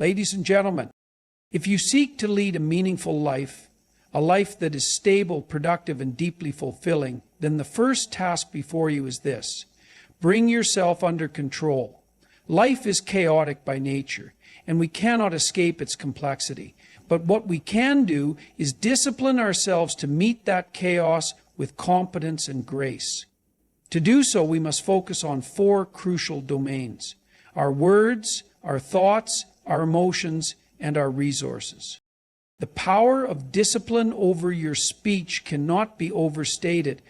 Ladies and gentlemen, if you seek to lead a meaningful life, a life that is stable, productive, and deeply fulfilling, then the first task before you is this: bring yourself under control. Life is chaotic by nature, and we cannot escape its complexity. But what we can do is discipline ourselves to meet that chaos with competence and grace. To do so, we must focus on 4 crucial domains: our words, our thoughts, our emotions, and our resources. The power of discipline over your speech cannot be overstated.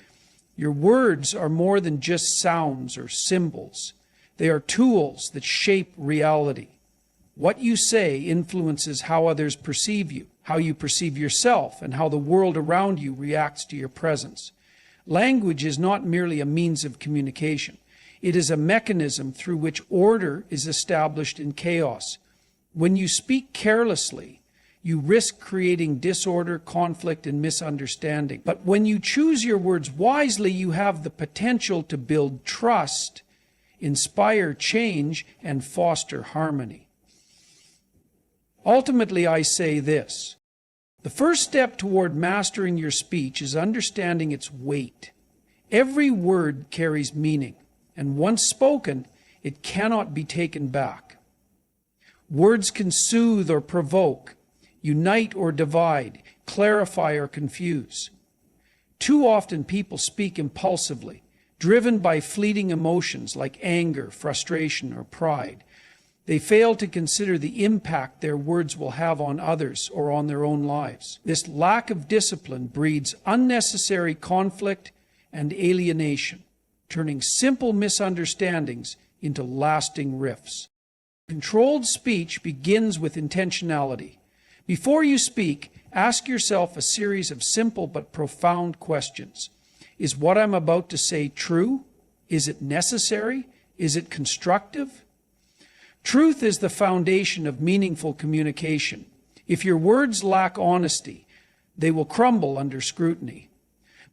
Your words are more than just sounds or symbols. They are tools that shape reality. What you say influences how others perceive you, how you perceive yourself, and how the world around you reacts to your presence. Language is not merely a means of communication. It is a mechanism through which order is established in chaos. When you speak carelessly, you risk creating disorder, conflict, and misunderstanding. But when you choose your words wisely, you have the potential to build trust, inspire change, and foster harmony. Ultimately, I say this: the first step toward mastering your speech is understanding its weight. Every word carries meaning, and once spoken, it cannot be taken back. Words can soothe or provoke, unite or divide, clarify or confuse. Too often people speak impulsively, driven by fleeting emotions like anger, frustration, or pride. They fail to consider the impact their words will have on others or on their own lives. This lack of discipline breeds unnecessary conflict and alienation, turning simple misunderstandings into lasting rifts. Controlled speech begins with intentionality. Before you speak, ask yourself a series of simple but profound questions. Is what I'm about to say true? Is it necessary? Is it constructive? Truth is the foundation of meaningful communication. If your words lack honesty, they will crumble under scrutiny.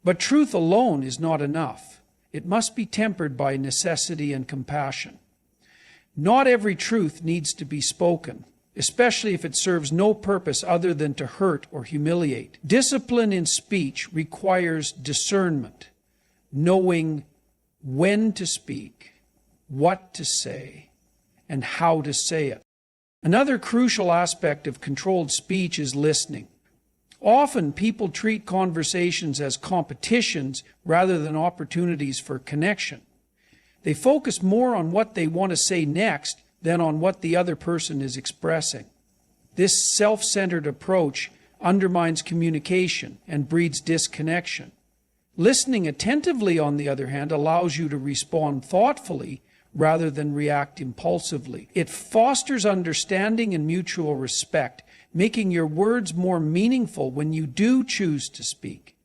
But truth alone is not enough. It must be tempered by necessity and compassion. Not every truth needs to be spoken, especially if it serves no purpose other than to hurt or humiliate. Discipline in speech requires discernment, knowing when to speak, what to say, and how to say it. Another crucial aspect of controlled speech is listening. Often people treat conversations as competitions rather than opportunities for connection. They focus more on what they want to say next than on what the other person is expressing. This self-centered approach undermines communication and breeds disconnection. Listening attentively, on the other hand, allows you to respond thoughtfully rather than react impulsively. It fosters understanding and mutual respect, making your words more meaningful when you do choose to speak.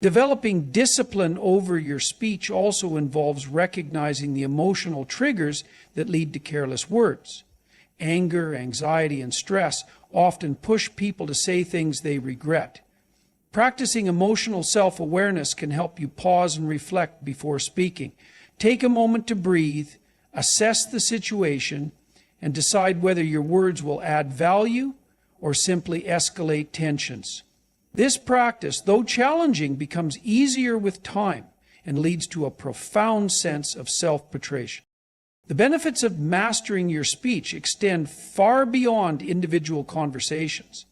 Developing discipline over your speech also involves recognizing the emotional triggers that lead to careless words. Anger, anxiety, and stress often push people to say things they regret. Practicing emotional self-awareness can help you pause and reflect before speaking. Take a moment to breathe, assess the situation, and decide whether your words will add value or simply escalate tensions. This practice, though challenging, becomes easier with time and leads to a profound sense of self-portrayal. The benefits of mastering your speech extend far beyond individual conversations.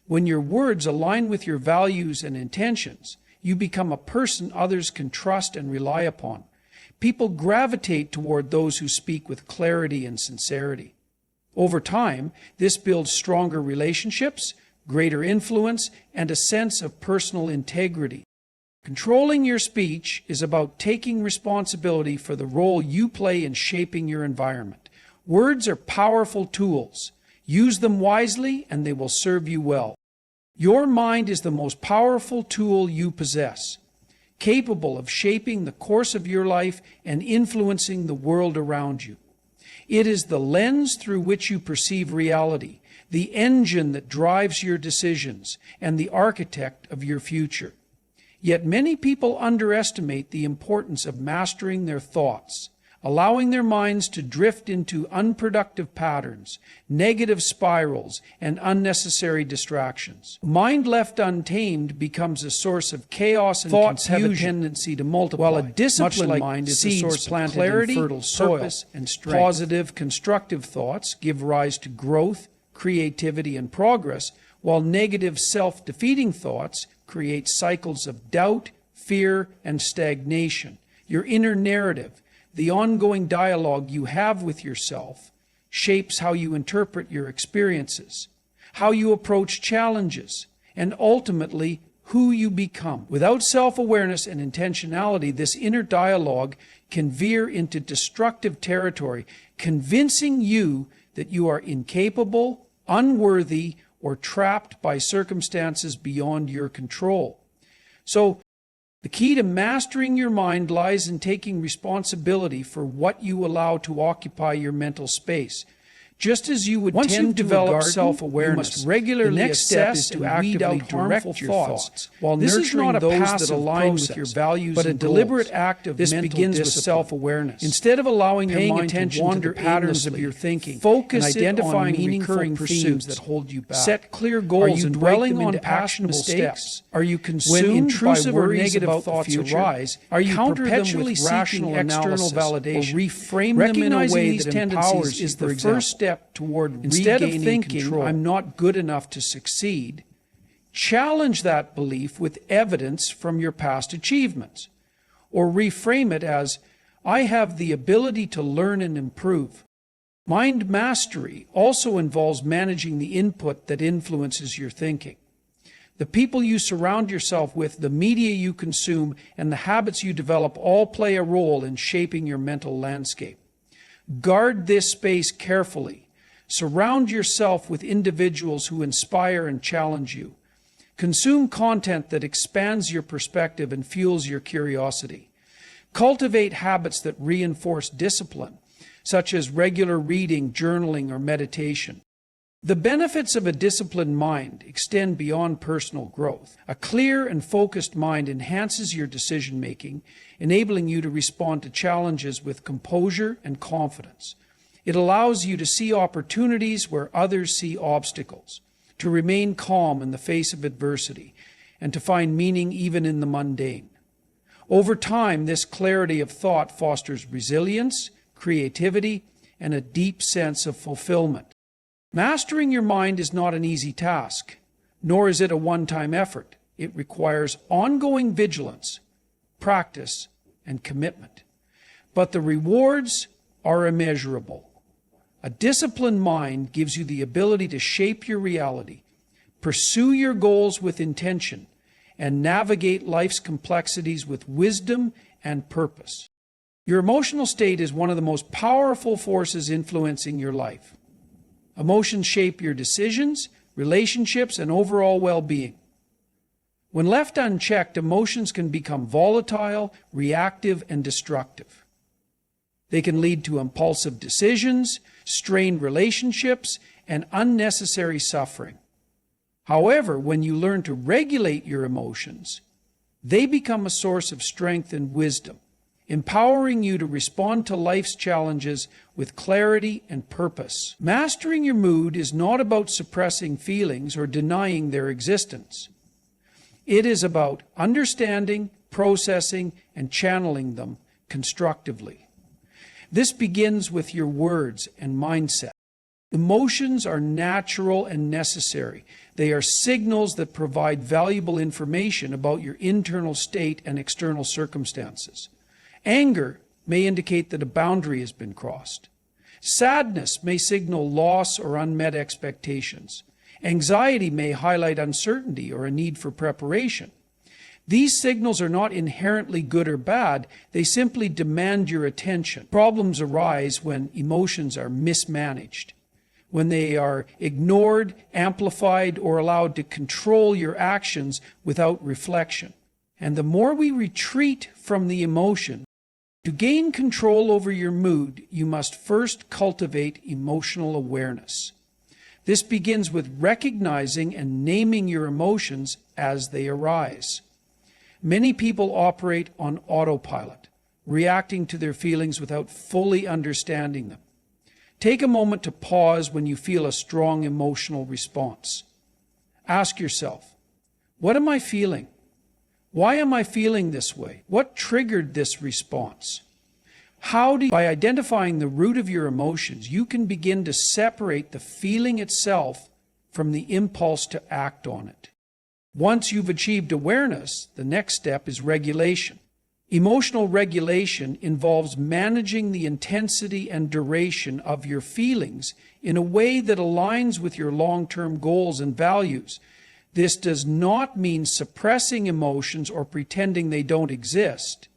When your words align with your values and intentions, you become a person others can trust and rely upon. People gravitate toward those who speak with clarity and sincerity. Over time, this builds stronger relationships, greater influence, and a sense of personal integrity. Controlling your speech is about taking responsibility for the role you play in shaping your environment. Words are powerful tools. Use them wisely, and they will serve you well. Your mind is the most powerful tool you possess, capable of shaping the course of your life and influencing the world around you. It is the lens through which you perceive reality, the engine that drives your decisions, and the architect of your future. Yet many people underestimate the importance of mastering their thoughts. allowing their minds to drift into unproductive patterns, negative spirals, and unnecessary distractions. Mind left untamed becomes a source of chaos and Thoughts confusion, have a tendency to multiply, while a disciplined mind is a source of clarity, fertile soil, and strength. Positive, constructive thoughts give rise to growth, creativity, and progress, while negative, self-defeating thoughts create cycles of doubt, fear, and stagnation. Your inner narrative, the ongoing dialogue you have with yourself, shapes how you interpret your experiences, how you approach challenges, and ultimately who you become. Without self-awareness and intentionality, this inner dialogue can veer into destructive territory, convincing you that you are incapable, unworthy, or trapped by circumstances beyond your control. So, the key to mastering your mind lies in taking responsibility for what you allow to occupy your mental space. Just as you would Once tend you've to developed develop self-awareness, you must regularly the next step is assess to and weed actively out harmful direct your thoughts, while This is nurturing not a those passive that align with process, your values but a and deliberate goals. act of This mental begins with discipline. self-awareness. Instead of allowing your Paying mind attention to wander to the patterns of aimlessly, your thinking, focus and it identifying on meaningful recurring pursuits themes that hold you back. Set clear Are goals you and dwelling break them on into past actionable mistakes? steps. Are you When consumed intrusive by or worries negative about the thoughts future? arise, Are you counter them perpetually with seeking rational external analysis, validation, or reframe them in a Recognizing way these that tendencies empowers is you, the for example. first step toward Instead of regaining thinking, control. I'm not good enough to succeed, challenge that belief with evidence from your past achievements, or reframe it as, I have the ability to learn and improve. Mind mastery also involves managing the input that influences your thinking. The people you surround yourself with, the media you consume, and the habits you develop all play a role in shaping your mental landscape. Guard this space carefully. Surround yourself with individuals who inspire and challenge you. Consume content that expands your perspective and fuels your curiosity. Cultivate habits that reinforce discipline, such as regular reading, journaling, or meditation. The benefits of a disciplined mind extend beyond personal growth. A clear and focused mind enhances your decision-making, enabling you to respond to challenges with composure and confidence. It allows you to see opportunities where others see obstacles, to remain calm in the face of adversity, and to find meaning even in the mundane. Over time, this clarity of thought fosters resilience, creativity, and a deep sense of fulfillment. Mastering your mind is not an easy task, nor is it a one-time effort. It requires ongoing vigilance, practice, and commitment. But the rewards are immeasurable. A disciplined mind gives you the ability to shape your reality, pursue your goals with intention, and navigate life's complexities with wisdom and purpose. Your emotional state is one of the most powerful forces influencing your life. Emotions shape your decisions, relationships, and overall well-being. When left unchecked, emotions can become volatile, reactive, and destructive. They can lead to impulsive decisions, strained relationships, and unnecessary suffering. However, when you learn to regulate your emotions, they become a source of strength and wisdom, empowering you to respond to life's challenges with clarity and purpose. Mastering your mood is not about suppressing feelings or denying their existence. It is about understanding, processing, and channeling them constructively. This begins with your words and mindset. Emotions are natural and necessary. They are signals that provide valuable information about your internal state and external circumstances. Anger may indicate that a boundary has been crossed. Sadness may signal loss or unmet expectations. Anxiety may highlight uncertainty or a need for preparation. These signals are not inherently good or bad. They simply demand your attention. Problems arise when emotions are mismanaged, when they are ignored, amplified, or allowed to control your actions without reflection. And the more we retreat from the emotion, to gain control over your mood, you must first cultivate emotional awareness. This begins with recognizing and naming your emotions as they arise. Many people operate on autopilot, reacting to their feelings without fully understanding them. Take a moment to pause when you feel a strong emotional response. Ask yourself, what am I feeling? Why am I feeling this way? What triggered this response? By identifying the root of your emotions, you can begin to separate the feeling itself from the impulse to act on it. Once you've achieved awareness, the next step is regulation. Emotional regulation involves managing the intensity and duration of your feelings in a way that aligns with your long-term goals and values. This does not mean suppressing emotions or pretending they don't exist.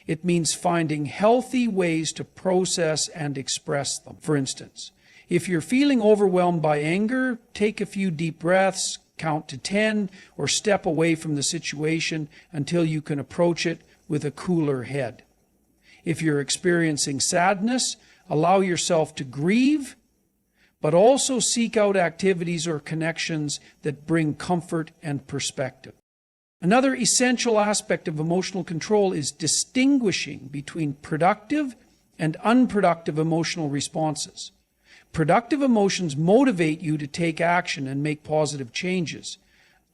It means finding healthy ways to process and express them. For instance, if you're feeling overwhelmed by anger, take a few deep breaths, count to 10, or step away from the situation until you can approach it with a cooler head. If you're experiencing sadness, allow yourself to grieve, but also seek out activities or connections that bring comfort and perspective. Another essential aspect of emotional control is distinguishing between productive and unproductive emotional responses. Productive emotions motivate you to take action and make positive changes.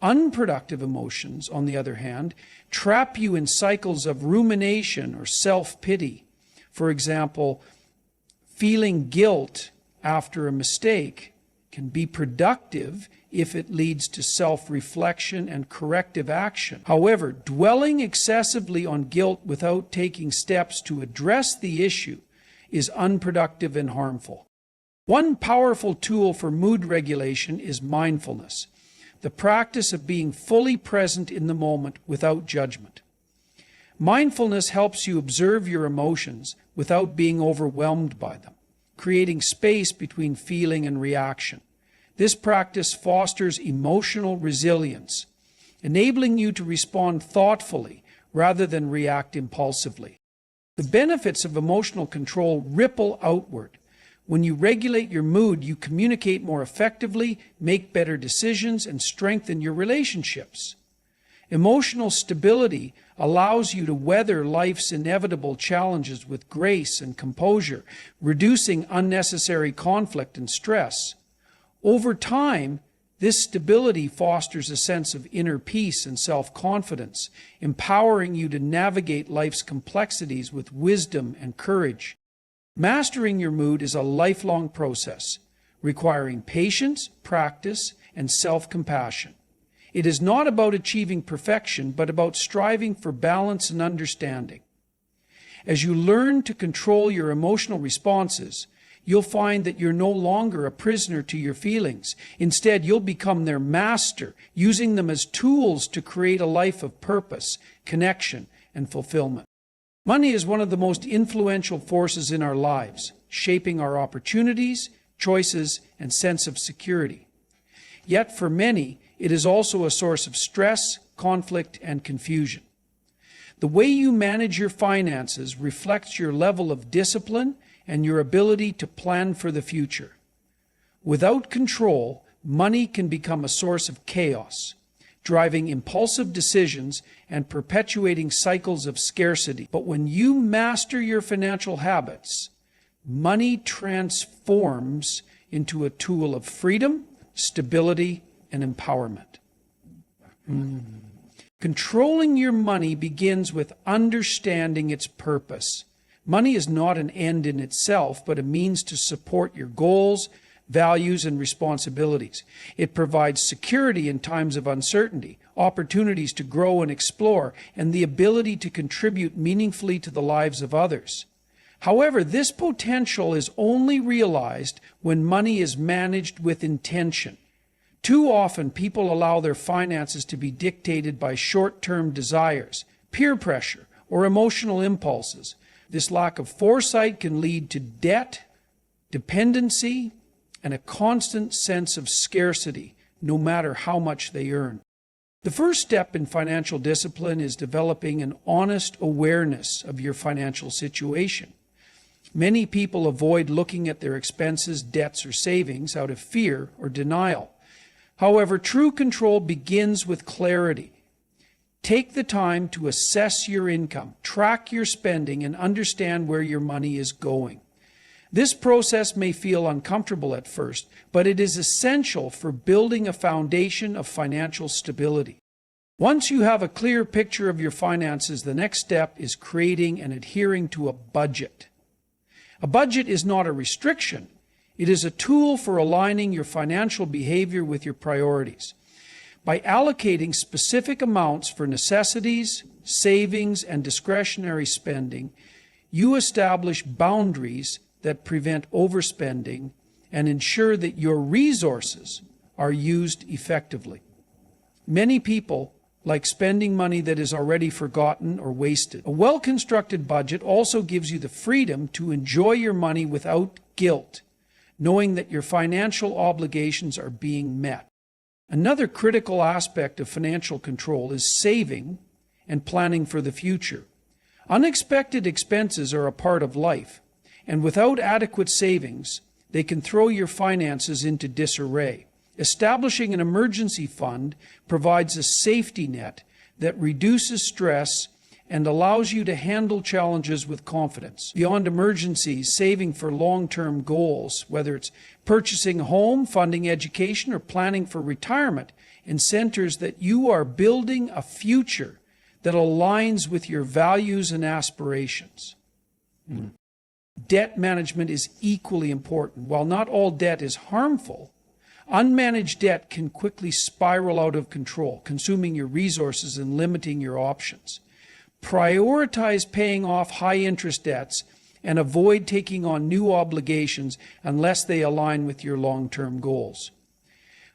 Unproductive emotions, on the other hand, trap you in cycles of rumination or self-pity. For example, feeling guilt after a mistake can be productive if it leads to self-reflection and corrective action. However, dwelling excessively on guilt without taking steps to address the issue is unproductive and harmful. One powerful tool for mood regulation is mindfulness, the practice of being fully present in the moment without judgment. Mindfulness helps you observe your emotions without being overwhelmed by them, creating space between feeling and reaction. This practice fosters emotional resilience, enabling you to respond thoughtfully rather than react impulsively. The benefits of emotional control ripple outward. When you regulate your mood, you communicate more effectively, make better decisions, and strengthen your relationships. Emotional stability allows you to weather life's inevitable challenges with grace and composure, reducing unnecessary conflict and stress. Over time, this stability fosters a sense of inner peace and self-confidence, empowering you to navigate life's complexities with wisdom and courage. Mastering your mood is a lifelong process, requiring patience, practice, and self-compassion. It is not about achieving perfection, but about striving for balance and understanding. As you learn to control your emotional responses, you'll find that you're no longer a prisoner to your feelings. Instead, you'll become their master, using them as tools to create a life of purpose, connection, and fulfillment. Money is one of the most influential forces in our lives, shaping our opportunities, choices, and sense of security. Yet for many, it is also a source of stress, conflict, and confusion. The way you manage your finances reflects your level of discipline and your ability to plan for the future. Without control, money can become a source of chaos, driving impulsive decisions and perpetuating cycles of scarcity. But when you master your financial habits, money transforms into a tool of freedom, stability, and empowerment. Controlling your money begins with understanding its purpose. Money is not an end in itself, but a means to support your goals, values, and responsibilities. It provides security in times of uncertainty, opportunities to grow and explore, and the ability to contribute meaningfully to the lives of others. However, this potential is only realized when money is managed with intention. Too often, people allow their finances to be dictated by short-term desires, peer pressure, or emotional impulses. This lack of foresight can lead to debt, dependency, and a constant sense of scarcity, no matter how much they earn. The first step in financial discipline is developing an honest awareness of your financial situation. Many people avoid looking at their expenses, debts, or savings out of fear or denial. However, true control begins with clarity. Take the time to assess your income, track your spending, and understand where your money is going. This process may feel uncomfortable at first, but it is essential for building a foundation of financial stability. Once you have a clear picture of your finances, the next step is creating and adhering to a budget. A budget is not a restriction. It is a tool for aligning your financial behavior with your priorities. By allocating specific amounts for necessities, savings, and discretionary spending, you establish boundaries that prevent overspending and ensure that your resources are used effectively. Many people like spending money that is already forgotten or wasted. A well-constructed budget also gives you the freedom to enjoy your money without guilt, knowing that your financial obligations are being met. Another critical aspect of financial control is saving and planning for the future. Unexpected expenses are a part of life, and without adequate savings, they can throw your finances into disarray. Establishing an emergency fund provides a safety net that reduces stress and allows you to handle challenges with confidence. Beyond emergencies, saving for long-term goals, whether it's purchasing a home, funding education, or planning for retirement, centers that you are building a future that aligns with your values and aspirations. Debt management is equally important. While not all debt is harmful, unmanaged debt can quickly spiral out of control, consuming your resources and limiting your options. Prioritize paying off high-interest debts and avoid taking on new obligations unless they align with your long-term goals.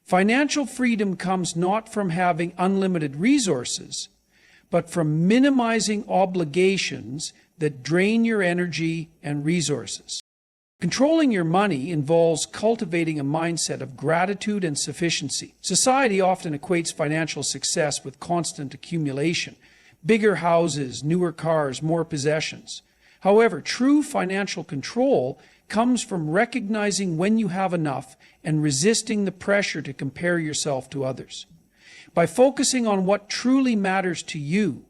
Financial freedom comes not from having unlimited resources, but from minimizing obligations that drain your energy and resources. Controlling your money involves cultivating a mindset of gratitude and sufficiency. Society often equates financial success with constant accumulation, bigger houses, newer cars, more possessions. However, true financial control comes from recognizing when you have enough and resisting the pressure to compare yourself to others. By focusing on what truly matters to you,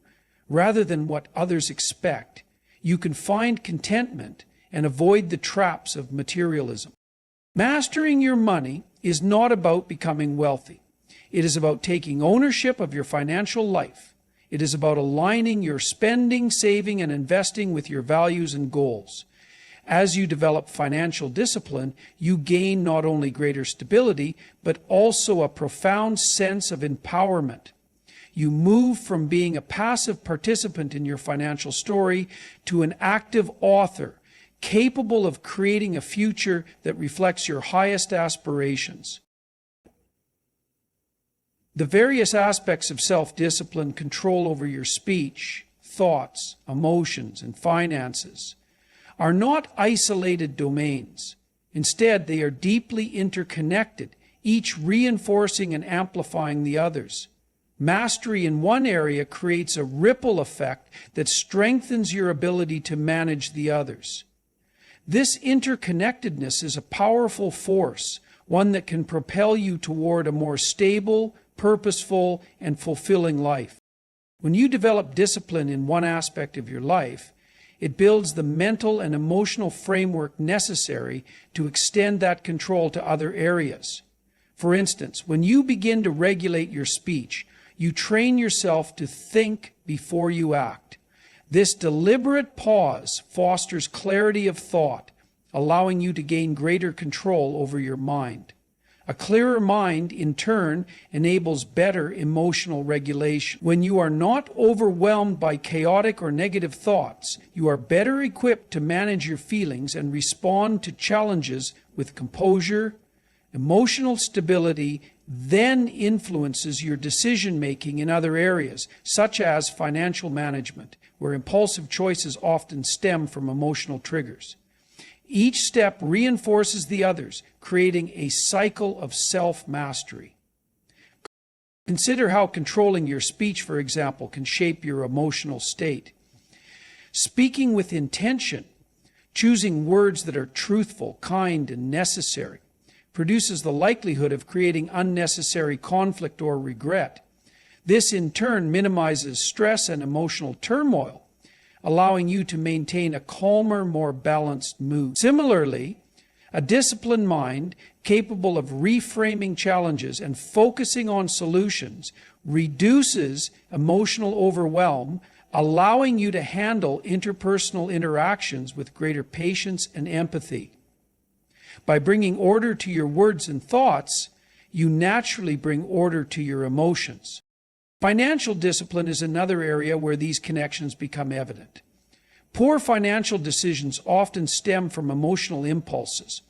rather than what others expect, you can find contentment and avoid the traps of materialism. Mastering your money is not about becoming wealthy. It is about taking ownership of your financial life. It is about aligning your spending, saving, and investing with your values and goals. As you develop financial discipline, you gain not only greater stability, but also a profound sense of empowerment. You move from being a passive participant in your financial story to an active author, capable of creating a future that reflects your highest aspirations. The various aspects of self-discipline, control over your speech, thoughts, emotions, and finances, are not isolated domains. Instead, they are deeply interconnected, each reinforcing and amplifying the others. Mastery in one area creates a ripple effect that strengthens your ability to manage the others. This interconnectedness is a powerful force, one that can propel you toward a more stable, purposeful, and fulfilling life. When you develop discipline in one aspect of your life, it builds the mental and emotional framework necessary to extend that control to other areas. For instance, when you begin to regulate your speech, you train yourself to think before you act. This deliberate pause fosters clarity of thought, allowing you to gain greater control over your mind. A clearer mind, in turn, enables better emotional regulation. When you are not overwhelmed by chaotic or negative thoughts, you are better equipped to manage your feelings and respond to challenges with composure. Emotional stability then influences your decision-making in other areas, such as financial management, where impulsive choices often stem from emotional triggers. Each step reinforces the others, creating a cycle of self-mastery. Consider how controlling your speech, for example, can shape your emotional state. Speaking with intention, choosing words that are truthful, kind, and necessary, produces the likelihood of creating unnecessary conflict or regret. This in turn minimizes stress and emotional turmoil, allowing you to maintain a calmer, more balanced mood. Similarly, a disciplined mind capable of reframing challenges and focusing on solutions reduces emotional overwhelm, allowing you to handle interpersonal interactions with greater patience and empathy. By bringing order to your words and thoughts, you naturally bring order to your emotions. Financial discipline is another area where these connections become evident. Poor financial decisions often stem from emotional impulses,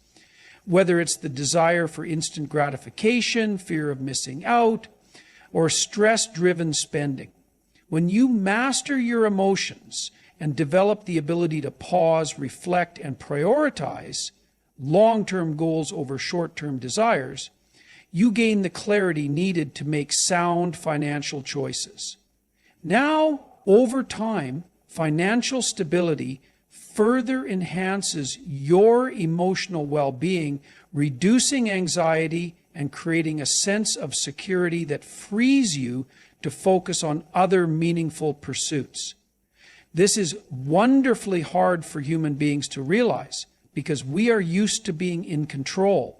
whether it's the desire for instant gratification, fear of missing out, or stress-driven spending. When you master your emotions and develop the ability to pause, reflect, and prioritize long-term goals over short-term desires, you gain the clarity needed to make sound financial choices. Now, over time, financial stability further enhances your emotional well-being, reducing anxiety and creating a sense of security that frees you to focus on other meaningful pursuits. This is wonderfully hard for human beings to realize because we are used to being in control.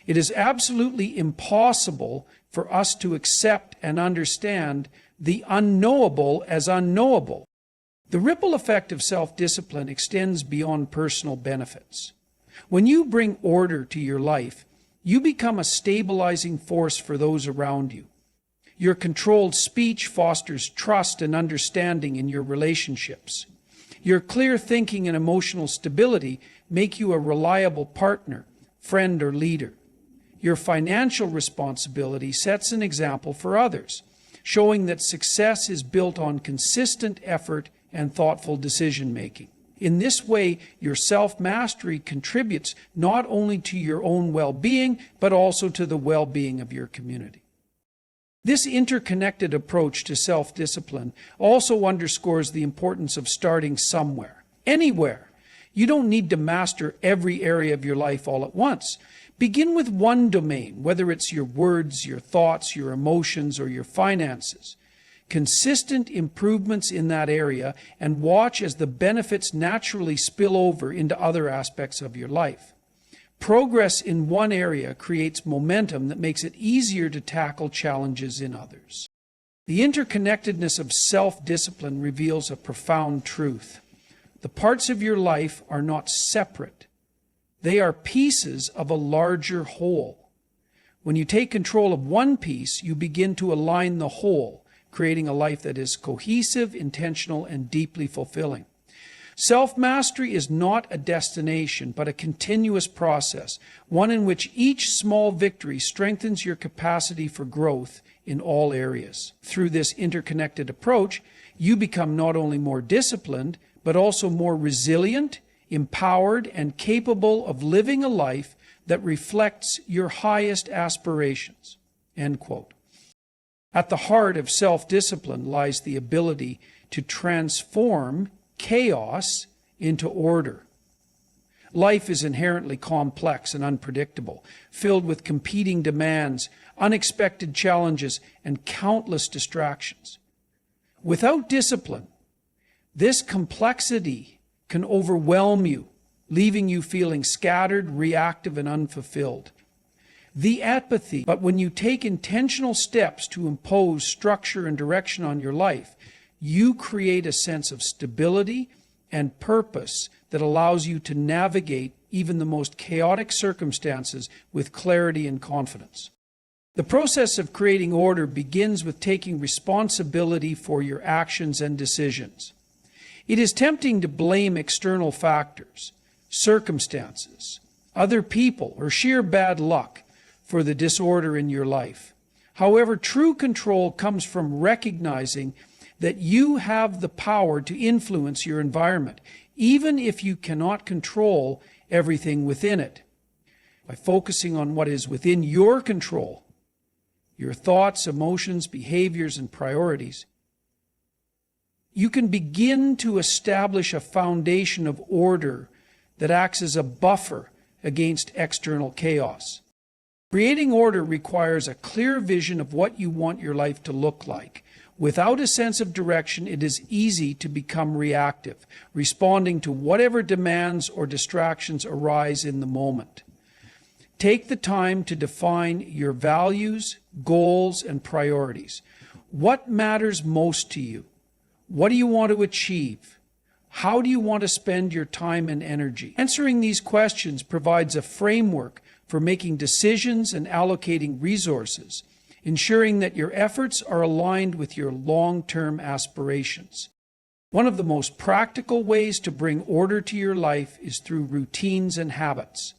It is absolutely impossible for us to accept and understand the unknowable as unknowable. The ripple effect of self-discipline extends beyond personal benefits. When you bring order to your life, you become a stabilizing force for those around you. Your controlled speech fosters trust and understanding in your relationships. Your clear thinking and emotional stability make you a reliable partner, friend, or leader. Your financial responsibility sets an example for others, showing that success is built on consistent effort and thoughtful decision-making. In this way, your self-mastery contributes not only to your own well-being, but also to the well-being of your community. This interconnected approach to self-discipline also underscores the importance of starting somewhere, anywhere. You don't need to master every area of your life all at once. Begin with one domain, whether it's your words, your thoughts, your emotions, or your finances. Consistent improvements in that area and watch as the benefits naturally spill over into other aspects of your life. Progress in one area creates momentum that makes it easier to tackle challenges in others. The interconnectedness of self-discipline reveals a profound truth. The parts of your life are not separate. They are pieces of a larger whole. When you take control of one piece, you begin to align the whole, creating a life that is cohesive, intentional, and deeply fulfilling. Self-mastery is not a destination, but a continuous process, one in which each small victory strengthens your capacity for growth in all areas. Through this interconnected approach, you become not only more disciplined, but also more resilient, empowered, and capable of living a life that reflects your highest aspirations." End quote. At the heart of self-discipline lies the ability to transform chaos into order. Life is inherently complex and unpredictable, filled with competing demands, unexpected challenges, and countless distractions. Without discipline, this complexity can overwhelm you, leaving you feeling scattered, reactive, and unfulfilled. But when you take intentional steps to impose structure and direction on your life, you create a sense of stability and purpose that allows you to navigate even the most chaotic circumstances with clarity and confidence. The process of creating order begins with taking responsibility for your actions and decisions. It is tempting to blame external factors, circumstances, other people, or sheer bad luck for the disorder in your life. However, true control comes from recognizing that you have the power to influence your environment, even if you cannot control everything within it. By focusing on what is within your control, your thoughts, emotions, behaviors, and priorities, you can begin to establish a foundation of order that acts as a buffer against external chaos. Creating order requires a clear vision of what you want your life to look like. Without a sense of direction, it is easy to become reactive, responding to whatever demands or distractions arise in the moment. Take the time to define your values, goals, and priorities. What matters most to you? What do you want to achieve? How do you want to spend your time and energy? Answering these questions provides a framework for making decisions and allocating resources, ensuring that your efforts are aligned with your long-term aspirations. One of the most practical ways to bring order to your life is through routines and habits.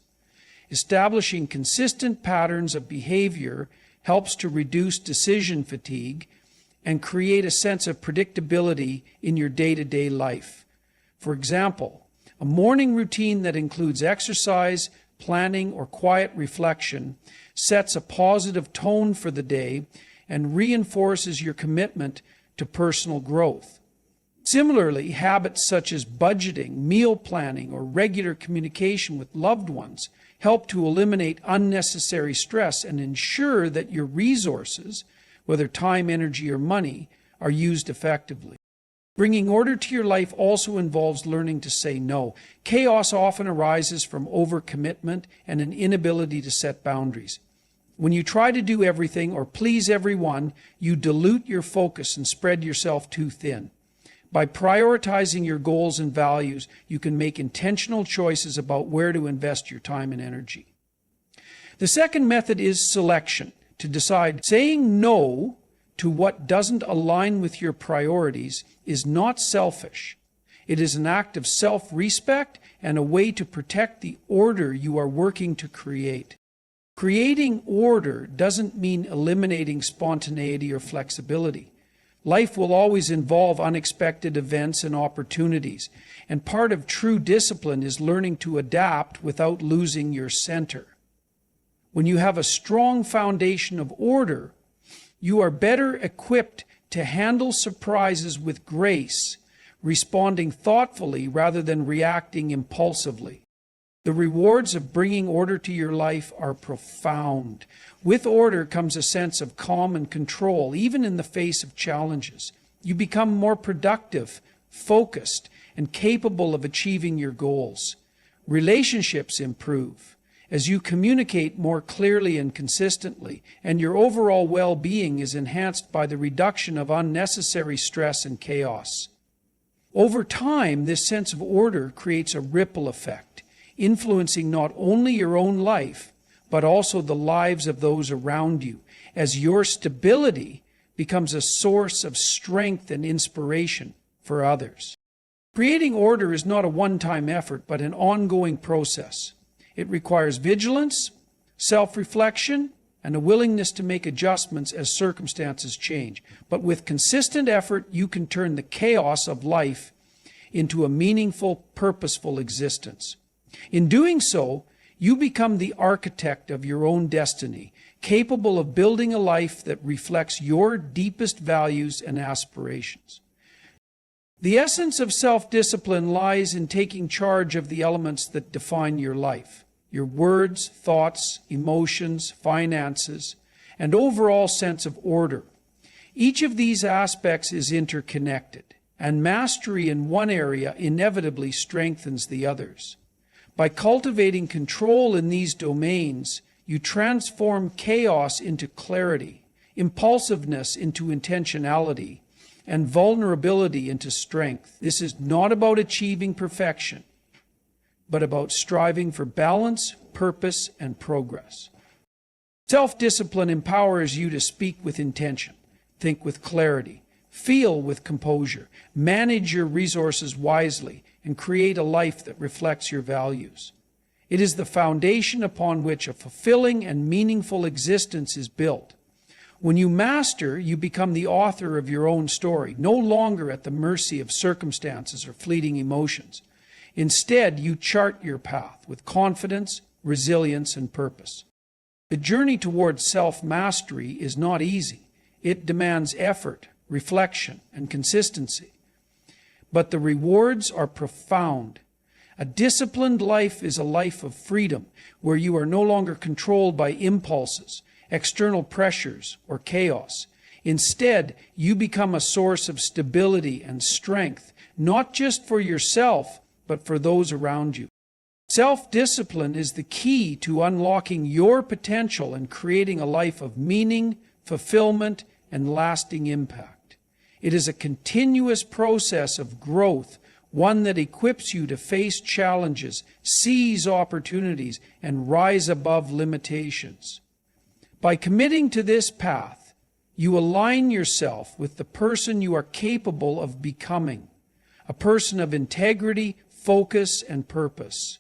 Establishing consistent patterns of behavior helps to reduce decision fatigue and create a sense of predictability in your day-to-day life. For example, a morning routine that includes exercise, planning, or quiet reflection sets a positive tone for the day and reinforces your commitment to personal growth. Similarly, habits such as budgeting, meal planning, or regular communication with loved ones help to eliminate unnecessary stress and ensure that your resources, whether time, energy, or money, are used effectively. Bringing order to your life also involves learning to say no. Chaos often arises from overcommitment and an inability to set boundaries. When you try to do everything or please everyone, you dilute your focus and spread yourself too thin. By prioritizing your goals and values, you can make intentional choices about where to invest your time and energy. The second method is selection, to decide saying no to what doesn't align with your priorities is not selfish. It is an act of self-respect and a way to protect the order you are working to create. Creating order doesn't mean eliminating spontaneity or flexibility. Life will always involve unexpected events and opportunities, and part of true discipline is learning to adapt without losing your center. When you have a strong foundation of order, you are better equipped to handle surprises with grace, responding thoughtfully rather than reacting impulsively. The rewards of bringing order to your life are profound. With order comes a sense of calm and control, even in the face of challenges. You become more productive, focused, and capable of achieving your goals. Relationships improve as you communicate more clearly and consistently, and your overall well-being is enhanced by the reduction of unnecessary stress and chaos. Over time, this sense of order creates a ripple effect, influencing not only your own life, but also the lives of those around you, as your stability becomes a source of strength and inspiration for others. Creating order is not a one-time effort, but an ongoing process. It requires vigilance, self-reflection, and a willingness to make adjustments as circumstances change. But with consistent effort, you can turn the chaos of life into a meaningful, purposeful existence. In doing so, you become the architect of your own destiny, capable of building a life that reflects your deepest values and aspirations. The essence of self-discipline lies in taking charge of the elements that define your life, your words, thoughts, emotions, finances, and overall sense of order. Each of these aspects is interconnected, and mastery in one area inevitably strengthens the others. By cultivating control in these domains, you transform chaos into clarity, impulsiveness into intentionality, and vulnerability into strength. This is not about achieving perfection, but about striving for balance, purpose, and progress. Self-discipline empowers you to speak with intention, think with clarity, feel with composure, manage your resources wisely, and create a life that reflects your values. It is the foundation upon which a fulfilling and meaningful existence is built. When you master, you become the author of your own story, no longer at the mercy of circumstances or fleeting emotions. Instead, you chart your path with confidence, resilience, and purpose. The journey towards self-mastery is not easy. It demands effort, reflection, and consistency. But the rewards are profound. A disciplined life is a life of freedom, where you are no longer controlled by impulses, external pressures, or chaos. Instead, you become a source of stability and strength, not just for yourself, but for those around you. Self-discipline is the key to unlocking your potential and creating a life of meaning, fulfillment, and lasting impact. It is a continuous process of growth, one that equips you to face challenges, seize opportunities, and rise above limitations. By committing to this path, you align yourself with the person you are capable of becoming, a person of integrity, focus, and purpose.